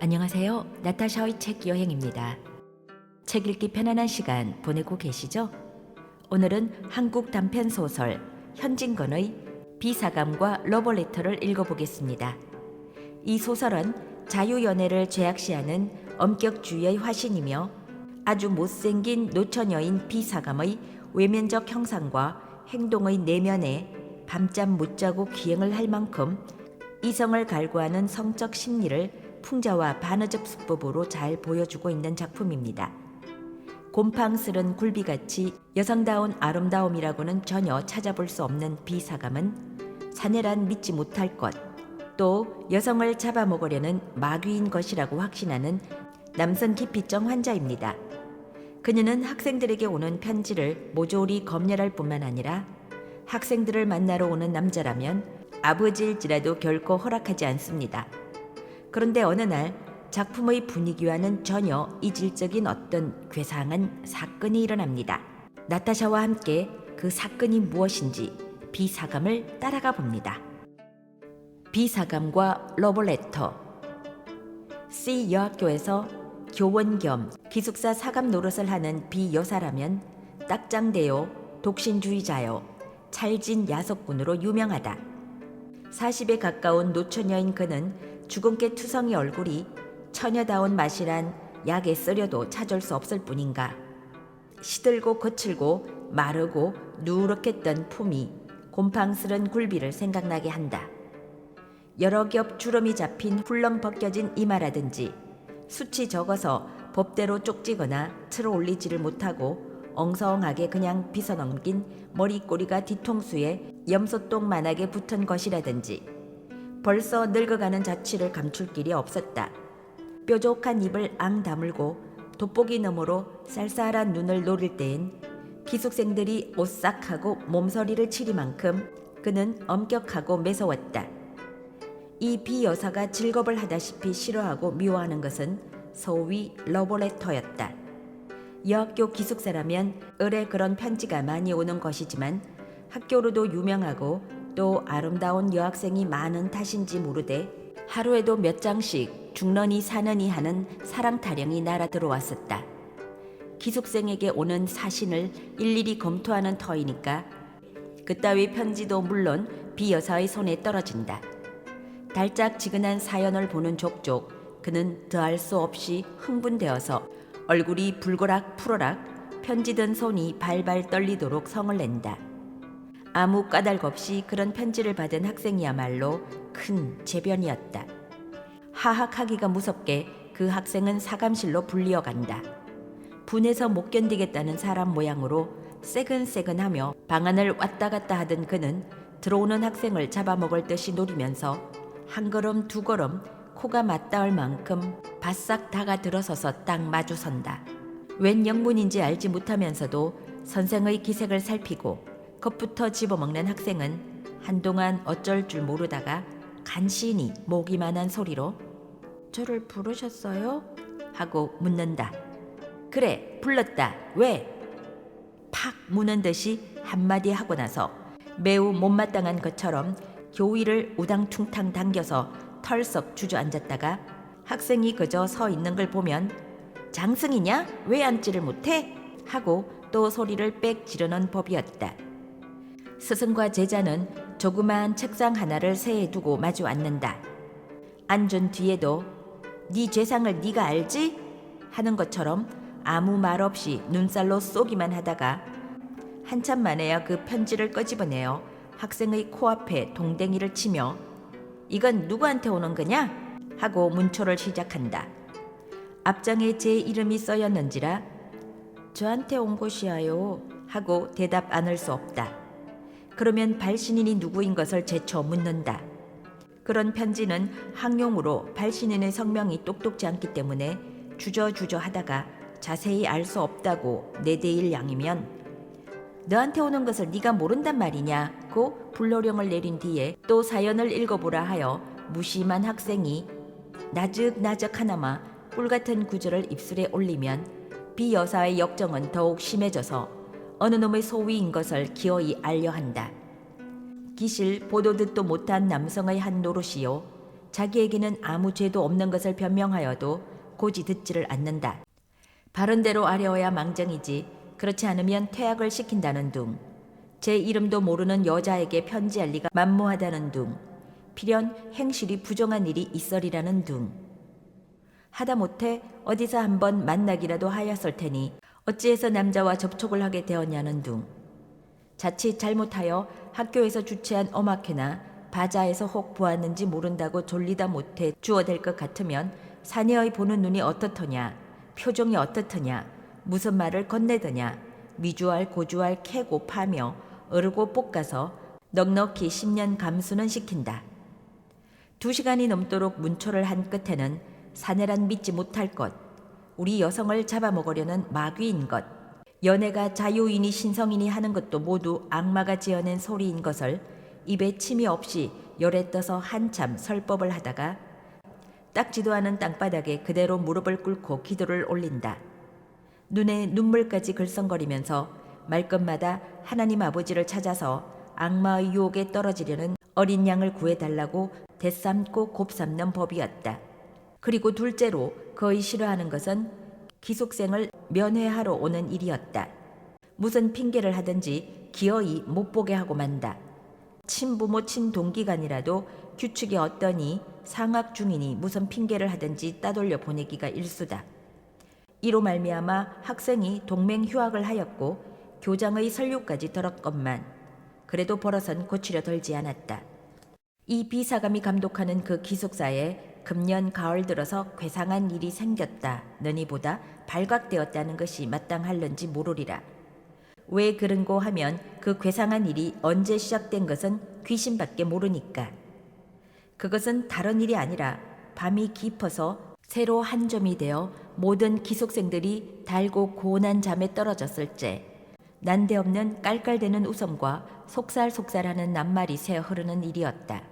안녕하세요. 나타샤의 책 여행입니다. 책 읽기 편안한 시간 보내고 계시죠? 오늘은 한국 단편 소설 현진건의 비사감과 러브레터를 읽어보겠습니다. 이 소설은 자유연애를 죄악시하는 엄격주의의 화신이며 아주 못생긴 노처녀인 비사감의 외면적 형상과 행동의 내면에 밤잠 못 자고 기행을 할 만큼 이성을 갈구하는 성적 심리를 풍자와 반어적 수법으로 잘 보여주고 있는 작품입니다. 곰팡스런 굴비같이 여성다운 아름다움이라고는 전혀 찾아볼 수 없는 비사감은 사내란 믿지 못할 것, 또 여성을 잡아먹으려는 마귀인 것이라고 확신하는 남성 기피증 환자입니다. 그녀는 학생들에게 오는 편지를 모조리 검열할 뿐만 아니라 학생들을 만나러 오는 남자라면 아버지일지라도 결코 허락하지 않습니다. 그런데 어느 날 작품의 분위기와는 전혀 이질적인 어떤 괴상한 사건이 일어납니다. 나타샤와 함께 그 사건이 무엇인지 비사감을 따라가 봅니다. 비사감과 러브레터. C 여학교에서 교원 겸 기숙사 사감 노릇을 하는 비 여사라면 딱장대요, 독신주의자요, 찰진 야속꾼으로 유명하다. 40에 가까운 노처녀인 그는 주근깨 투성이 얼굴이 처녀다운 맛이란 약에 쓰려도 찾을 수 없을 뿐인가. 시들고 거칠고 마르고 누렇게 뜬 품이 곰팡스런 굴비를 생각나게 한다. 여러 겹 주름이 잡힌 훌렁 벗겨진 이마라든지 숱이 적어서 법대로 쪽지거나 틀어 올리지를 못하고 엉성하게 그냥 빗어넘긴 머리꼬리가 뒤통수에 염소똥만하게 붙은 것이라든지 벌써 늙어가는 자취를 감출 길이 없었다. 뾰족한 입을 앙 다물고 돋보기 너머로 쌀쌀한 눈을 노릴 때엔 기숙생들이 오싹하고 몸서리를 치리만큼 그는 엄격하고 매서웠다. 이 비여사가 직업을 하다시피 싫어하고 미워하는 것은 소위 러브레터였다. 여학교 기숙사라면 을에 그런 편지가 많이 오는 것이지만 학교로도 유명하고 또 아름다운 여학생이 많은 탓인지 모르되 하루에도 몇 장씩 죽느니 사느니 하는 사랑 타령이 날아 들어왔었다. 기숙생에게 오는 사신을 일일이 검토하는 터이니까 그따위 편지도 물론 비여사의 손에 떨어진다. 달짝지근한 사연을 보는 족족 그는 더할 수 없이 흥분되어서 얼굴이 불거락 푸러락 편지든 손이 발발 떨리도록 성을 낸다. 아무 까닭 없이 그런 편지를 받은 학생이야말로 큰 재변이었다. 하학하기가 무섭게 그 학생은 사감실로 불리어 간다. 분해서 못 견디겠다는 사람 모양으로 새근새근하며 방안을 왔다 갔다 하던 그는 들어오는 학생을 잡아먹을 듯이 노리면서 한 걸음 두 걸음 코가 맞닿을 만큼 바싹 다가 들어서서 딱 마주선다. 웬 영문인지 알지 못하면서도 선생의 기색을 살피고 겁부터 집어먹는 학생은 한동안 어쩔 줄 모르다가 간신히 모기만한 소리로 "저를 부르셨어요?" 하고 묻는다. "그래, 불렀다. 왜?" 팍 무는 듯이 한마디 하고 나서 매우 못마땅한 것처럼 교위를 우당퉁탕 당겨서 털썩 주저앉았다가 학생이 그저 서 있는 걸 보면 "장승이냐? 왜 앉지를 못해?" 하고 또 소리를 빽 지르는 법이었다. 스승과 제자는 조그마한 책상 하나를 세에 두고 마주 앉는다. 앉은 뒤에도 "네 죄상을 네가 알지?" 하는 것처럼 아무 말 없이 눈살로 쏘기만 하다가 한참 만에야 그 편지를 꺼집어내어 학생의 코앞에 동댕이를 치며 "이건 누구한테 오는 거냐?" 하고 문초를 시작한다. 앞장에 제 이름이 써였는지라 "저한테 온 것이야요" 하고 대답 안 할 수 없다. 그러면 발신인이 누구인 것을 재쳐 묻는다. 그런 편지는 항용으로 발신인의 성명이 똑똑지 않기 때문에 주저주저 하다가 자세히 알 수 없다고 내대일 양이면 "너한테 오는 것을 네가 모른단 말이냐?"고 불호령을 내린 뒤에 또 사연을 읽어보라 하여 무심한 학생이 나적나적 하나마 꿀같은 구절을 입술에 올리면 비여사의 역정은 더욱 심해져서 어느 놈의 소위인 것을 기어이 알려 한다. 기실 보도 듣도 못한 남성의 한 노릇이요 자기에게는 아무 죄도 없는 것을 변명하여도 고지 듣지를 않는다. 바른 대로 아려워야 망정이지 그렇지 않으면 퇴학을 시킨다는 둥. 제 이름도 모르는 여자에게 편지할 리가 만무하다는 둥. 필연 행실이 부정한 일이 있으리라는 둥. 하다못해 어디서 한번 만나기라도 하였을 테니 어찌해서 남자와 접촉을 하게 되었냐는 둥. 자칫 잘못하여 학교에서 주최한 엄학회나 바자에서 혹 보았는지 모른다고 졸리다 못해 주어댈 것 같으면 사내의 보는 눈이 어떻더냐, 표정이 어떻더냐, 무슨 말을 건네더냐, 미주알 고주알 캐고 파며 어르고 볶아서 넉넉히 10년 감수는 시킨다. 2시간이 넘도록 문초를 한 끝에는 사내란 믿지 못할 것, 우리 여성을 잡아먹으려는 마귀인 것, 연애가 자유인이 신성인이 하는 것도 모두 악마가 지어낸 소리인 것을 입에 침이 없이 열에 떠서 한참 설법을 하다가 닦지도 않은 땅바닥에 그대로 무릎을 꿇고 기도를 올린다. 눈에 눈물까지 글썽거리면서 말끝마다 하나님 아버지를 찾아서 악마의 유혹에 떨어지려는 어린 양을 구해달라고 대삼고 곱삼는 법이었다. 그리고 둘째로 거의 싫어하는 것은 기숙생을 면회하러 오는 일이었다. 무슨 핑계를 하든지 기어이 못 보게 하고 만다. 친부모 친동기간이라도 규칙이 어떠니 상학 중이니 무슨 핑계를 하든지 따돌려 보내기가 일수다. 이로 말미암아 학생이 동맹 휴학을 하였고 교장의 설교까지 들었건만 그래도 버릇은 고치려 들지 않았다. 이 비사감이 감독하는 그 기숙사에 금년 가을 들어서 괴상한 일이 생겼다느니보다 발각되었다는 것이 마땅할는지 모르리라. 왜 그런고 하면 그 괴상한 일이 언제 시작된 것은 귀신밖에 모르니까. 그것은 다른 일이 아니라 밤이 깊어서 새로 한 점이 되어 모든 기숙생들이 달고 고운한 잠에 떨어졌을 때 난데없는 깔깔대는 웃음과 속살속살하는 낱말이 새어 흐르는 일이었다.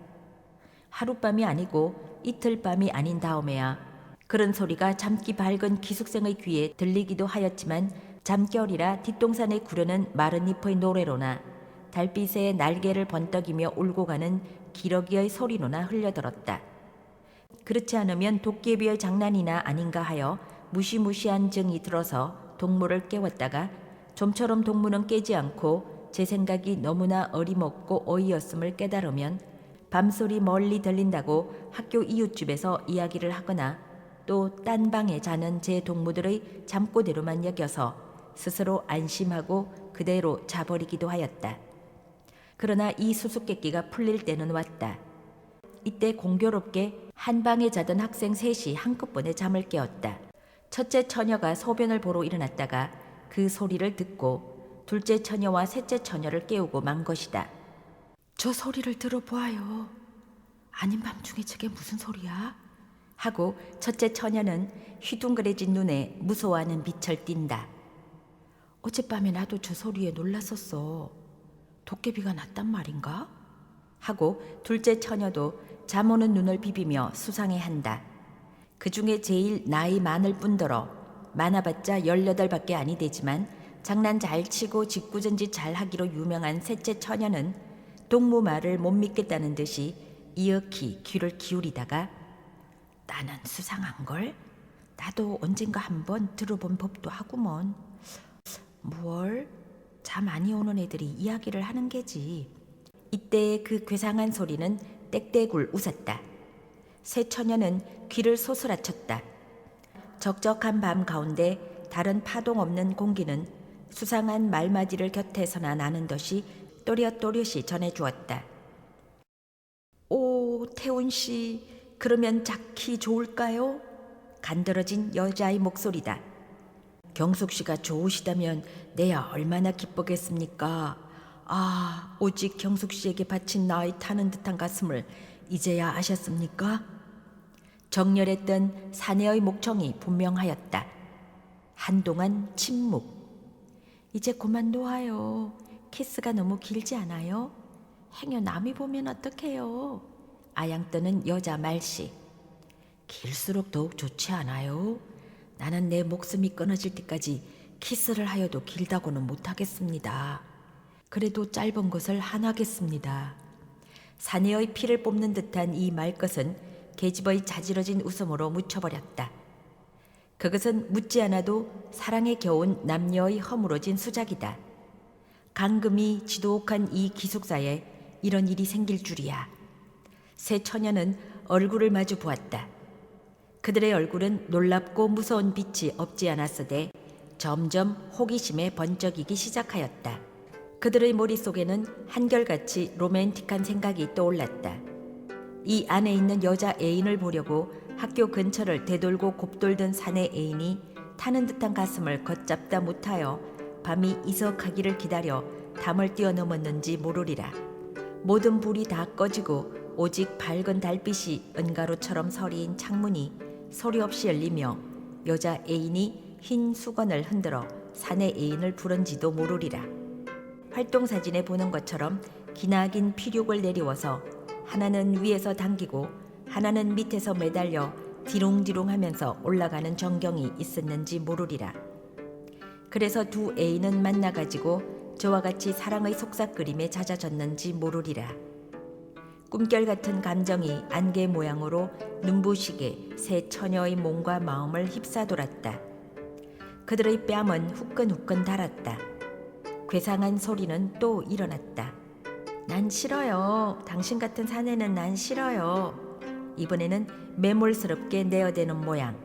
하룻밤이 아니고 이틀밤이 아닌 다음에야 그런 소리가 잠기 밝은 기숙생의 귀에 들리기도 하였지만 잠결이라 뒷동산에 구르는 마른 잎의 노래로나 달빛에 날개를 번떡이며 울고 가는 기러기의 소리로나 흘려들었다. 그렇지 않으면 도깨비의 장난이나 아닌가 하여 무시무시한 정이 들어서 동무를 깨웠다가 좀처럼 동무는 깨지 않고 제 생각이 너무나 어리먹고 어이없음을 깨달으면 밤소리 멀리 들린다고 학교 이웃집에서 이야기를 하거나 또 딴 방에 자는 제 동무들의 잠꼬대로만 여겨서 스스로 안심하고 그대로 자버리기도 하였다. 그러나 이 수수께끼가 풀릴 때는 왔다. 이때 공교롭게 한 방에 자던 학생 셋이 한꺼번에 잠을 깨웠다. 첫째 처녀가 소변을 보러 일어났다가 그 소리를 듣고 둘째 처녀와 셋째 처녀를 깨우고 만 것이다. 저 소리를 들어보아요. 아닌 밤중에 저게 무슨 소리야? 하고 첫째 처녀는 휘둥그레진 눈에 무서워하는 빛을 띈다. 어젯밤에 나도 저 소리에 놀랐었어. 도깨비가 났단 말인가? 하고 둘째 처녀도 잠 오는 눈을 비비며 수상해한다. 그 중에 제일 나이 많을 뿐더러 많아봤자 18밖에 아니 되지만 장난 잘 치고 짓궂은 짓 잘 하기로 유명한 셋째 처녀는 동무 말을 못 믿겠다는 듯이 이윽히 귀를 기울이다가 나는 수상한걸? 나도 언젠가 한번 들어본 법도 하구먼. 뭘? 잠 많이 오는 애들이 이야기를 하는 게지. 이때 그 괴상한 소리는 떼떼굴 웃었다. 새 처녀는 귀를 소스라쳤다. 적적한 밤 가운데 다른 파동 없는 공기는 수상한 말맞이를 곁에서나 나는 듯이 또렷또렷이 전해주었다. 오, 태훈씨, 그러면 작히 좋을까요? 간드러진 여자의 목소리다. 경숙씨가 좋으시다면 내야 얼마나 기쁘겠습니까? 아, 오직 경숙씨에게 바친 나의 타는 듯한 가슴을 이제야 아셨습니까? 정렬했던 사내의 목청이 분명하였다. 한동안 침묵. 이제 그만 놓아요. 키스가 너무 길지 않아요? 행여 남이 보면 어떡해요? 아양 떠는 여자 말씨. 길수록 더욱 좋지 않아요? 나는 내 목숨이 끊어질 때까지 키스를 하여도 길다고는 못하겠습니다. 그래도 짧은 것을 하나겠습니다. 사내의 피를 뽑는 듯한 이 말것은 계집의 자지러진 웃음으로 묻혀버렸다. 그것은 묻지 않아도 사랑에 겨운 남녀의 허물어진 수작이다. 감금이 지독한 이 기숙사에 이런 일이 생길 줄이야. 세 처녀는 얼굴을 마주 보았다. 그들의 얼굴은 놀랍고 무서운 빛이 없지 않았으되 점점 호기심에 번쩍이기 시작하였다. 그들의 머릿속에는 한결같이 로맨틱한 생각이 떠올랐다. 이 안에 있는 여자 애인을 보려고 학교 근처를 되돌고 곱돌던 사내 애인이 타는 듯한 가슴을 걷잡다 못하여 밤이 이석하기를 기다려 담을 뛰어넘었는지 모르리라. 모든 불이 다 꺼지고 오직 밝은 달빛이 은가루처럼 서리인 창문이 소리 없이 열리며 여자 애인이 흰 수건을 흔들어 사내 애인을 부른지도 모르리라. 활동사진에 보는 것처럼 기나긴 피륙을 내리워서 하나는 위에서 당기고 하나는 밑에서 매달려 디롱디롱하면서 올라가는 전경이 있었는지 모르리라. 그래서 두 애인은 만나가지고 저와 같이 사랑의 속삭그림에 잦아졌는지 모르리라. 꿈결 같은 감정이 안개 모양으로 눈부시게 세 처녀의 몸과 마음을 휩싸돌았다. 그들의 뺨은 후끈후끈 달았다. 괴상한 소리는 또 일어났다. 난 싫어요. 당신 같은 사내는 난 싫어요. 이번에는 매몰스럽게 내어대는 모양.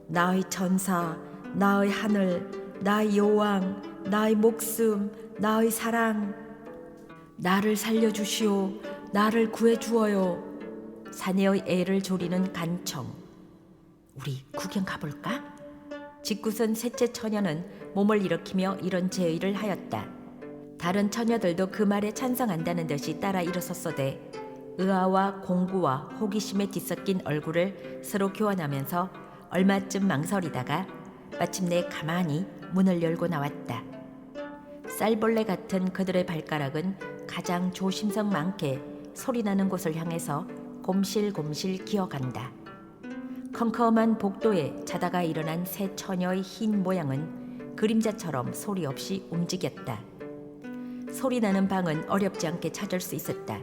나의 천사, 나의 하늘, 나의 여왕, 나의 목숨, 나의 사랑. 나를 살려주시오. 나를 구해주어요. 사내의 애를 조리는 간청. 우리 구경 가볼까? 짓궂은 셋째 처녀는 몸을 일으키며 이런 제의를 하였다. 다른 처녀들도 그 말에 찬성한다는 듯이 따라 일어섰어대 의아와 공구와 호기심에 뒤섞인 얼굴을 서로 교환하면서 얼마쯤 망설이다가 마침내 가만히 문을 열고 나왔다. 쌀벌레 같은 그들의 발가락은 가장 조심성 많게 소리나는 곳을 향해서 곰실곰실 기어간다. 컴컴한 복도에 자다가 일어난 새 처녀의 흰 모양은 그림자처럼 소리 없이 움직였다. 소리나는 방은 어렵지 않게 찾을 수 있었다.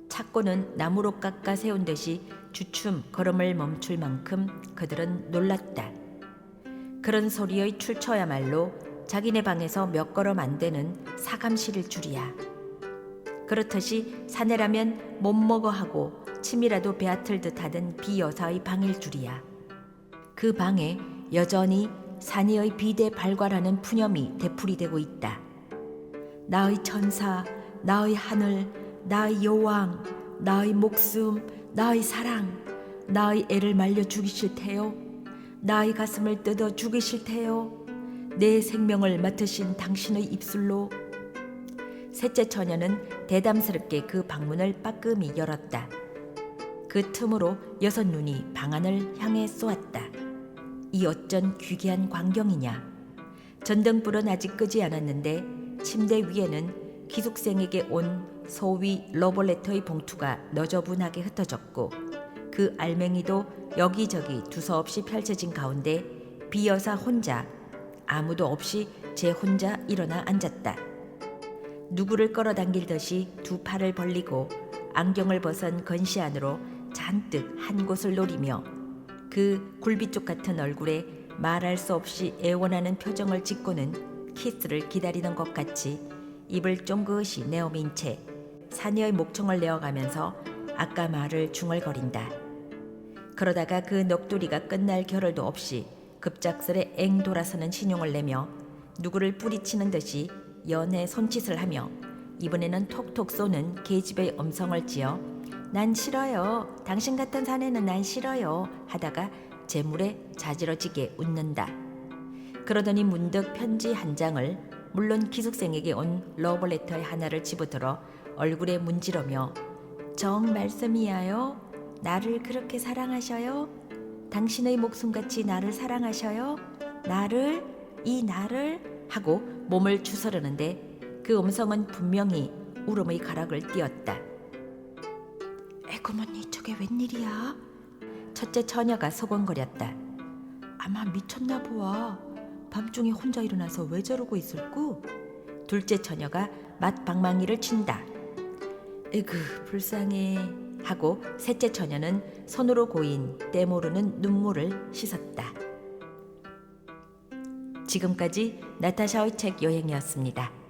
창고는 나무로 깎아 세운 듯이 주춤 걸음을 멈출 만큼 그들은 놀랐다. 그런 소리의 출처야말로 자기네 방에서 몇 걸음 안 되는 사감실일 줄이야. 그렇듯이 사내라면 못 먹어 하고 침이라도 베앗을 듯 하던 비여사의 방일 줄이야. 그 방에 여전히 사내의 비대 발괄하는 푸념이 되풀이되고 있다. 나의 천사, 나의 하늘, 나의 여왕, 나의 목숨, 나의 사랑, 나의 애를 말려 죽이실 테요. 나의 가슴을 뜯어 죽이실 테요. 내 생명을 맡으신 당신의 입술로. 셋째 처녀는 대담스럽게 그 방문을 빠끔히 열었다. 그 틈으로 여섯 눈이 방 안을 향해 쏘았다. 이 어쩐 귀기한 광경이냐. 전등불은 아직 끄지 않았는데 침대 위에는 기숙생에게 온 소위 러브레터의 봉투가 너저분하게 흩어졌고 그 알맹이도 여기저기 두서없이 펼쳐진 가운데 비여사 혼자 아무도 없이 제 혼자 일어나 앉았다. 누구를 끌어당길듯이 두 팔을 벌리고 안경을 벗은 건시 안으로 잔뜩 한 곳을 노리며 그 굴비쪽 같은 얼굴에 말할 수 없이 애원하는 표정을 짓고는 키스를 기다리는 것 같이 입을 쫑긋이 내어민 채 사내의 목청을 내어가면서 아까 말을 중얼거린다. 그러다가 그 넋두리가 끝날 겨를도 없이 급작스레 앵 돌아서는 신용을 내며 누구를 뿌리치는 듯이 연애 손짓을 하며 이번에는 톡톡 쏘는 계집의 음성을 지어 난 싫어요. 당신 같은 사내는 난 싫어요. 하다가 재물에 자지러지게 웃는다. 그러더니 문득 편지 한 장을 물론 기숙생에게 온 러브레터의 하나를 집어들어 얼굴에 문지르며 정 말씀이야요. 나를 그렇게 사랑하셔요? 당신의 목숨같이 나를 사랑하셔요? 나를? 이 나를? 하고 몸을 주서르는데 그 음성은 분명히 울음의 가락을 띄었다. 에고머니 저게 웬일이야? 첫째 처녀가 소곤거렸다. 아마 미쳤나 보아. 밤중에 혼자 일어나서 왜 저러고 있을꼬? 둘째 처녀가 맞방망이를 친다. 에그 불쌍해. 하고 셋째 처녀는 손으로 고인 때 모르는 눈물을 씻었다. 지금까지 나타샤의 책 여행이었습니다.